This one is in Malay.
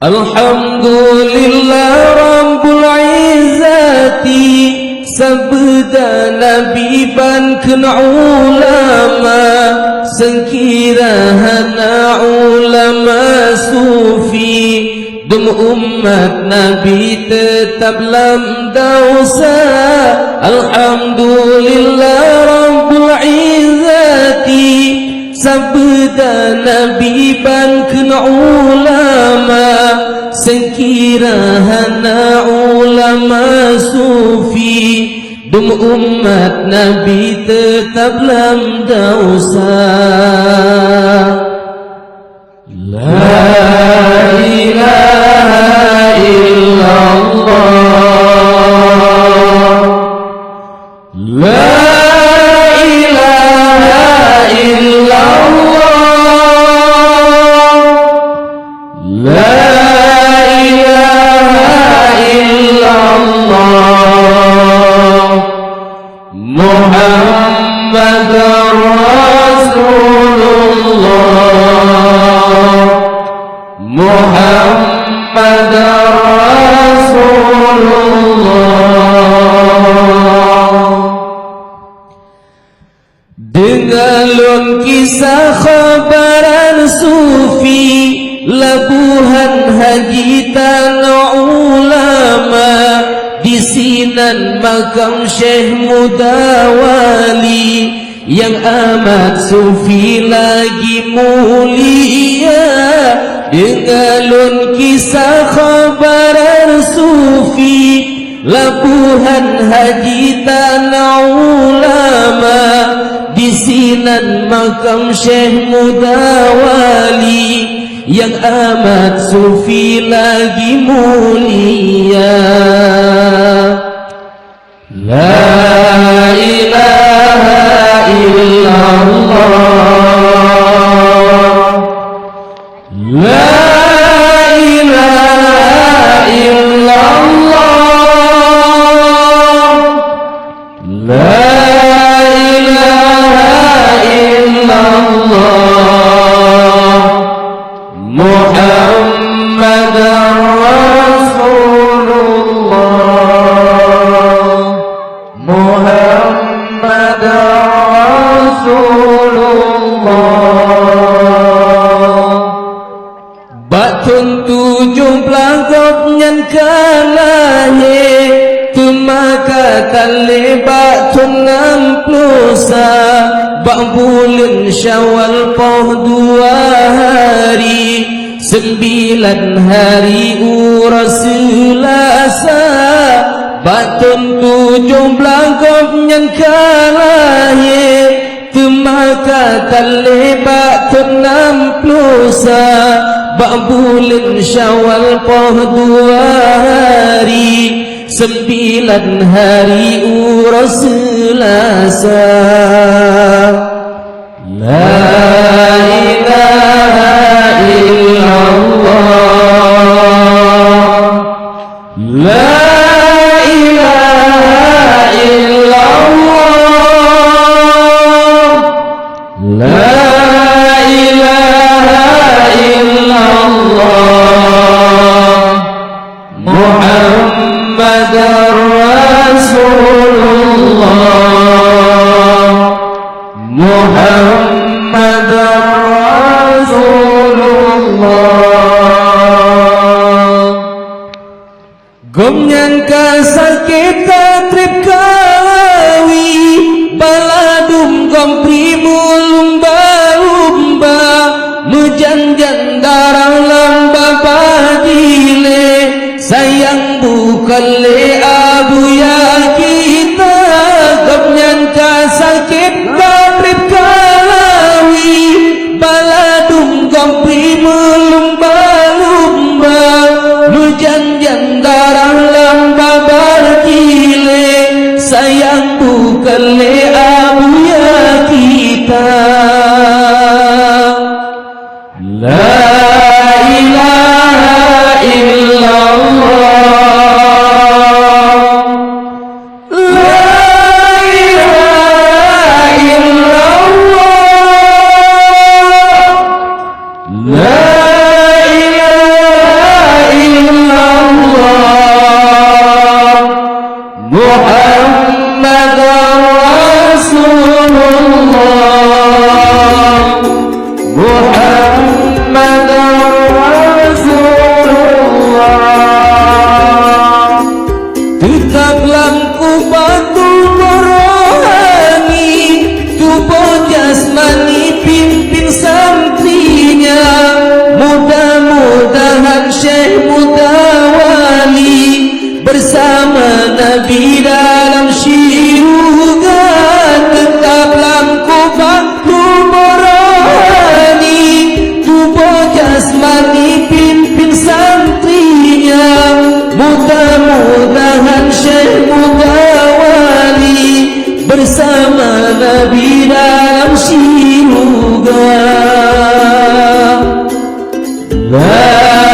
Alhamdulillah Rabbul Izzati sabda Nabi bankan ulama sengkirahana ulama sufi dum umat Nabi tetap lam dosa. Alhamdulillah Rabbul Izzati sabda Nabi bankan ulama sengkirahana ulama sufi dum umat Nabi tetap lam dosa. La ilaha illallah, la ilaha illallah, la ilaha illallah, Muhammadur Rasulullah, Muhammadur Rasulullah. Dengalun kisah khabaran sufi labuhan hajitan ulama di sinan makam Syekh Mudawali yang amat sufi lagi mulia. Dengalun kisah khabaran sufi labuhan hajitan ulama di sinan makam Syekh Mudawali yang amat sufi lagi mulia. La ilaha illallah, la ilaha illallah, la ilaha illallah, Muhammadur Rasulullah, Muhammadur Rasulullah. Batun 17 nyan kalahe tumaka tali batun 60 bak bulan Syawal poh 2 hari 9 hari uras Selasa. Batun 17 nyan kalahe tumaka tali batun 60 bak bulan Syawal poh 2 hari 9 hari uras Selasa. La ilaha illallah, la ilaha illallah, la ilaha illallah, Muhammadur Rasulullah, Muhammadur Rasulullah. Gom nyangka sakit trip kawi baladum gom primul lumba mujanjan darah lamba padile sayang bukan le abu ya kita. Gom nyangka sakit trip kawi baladum gom primul lumba mujanjan darah lamba barkile sayang bukan le abu ya kita. La ilaha illallah, La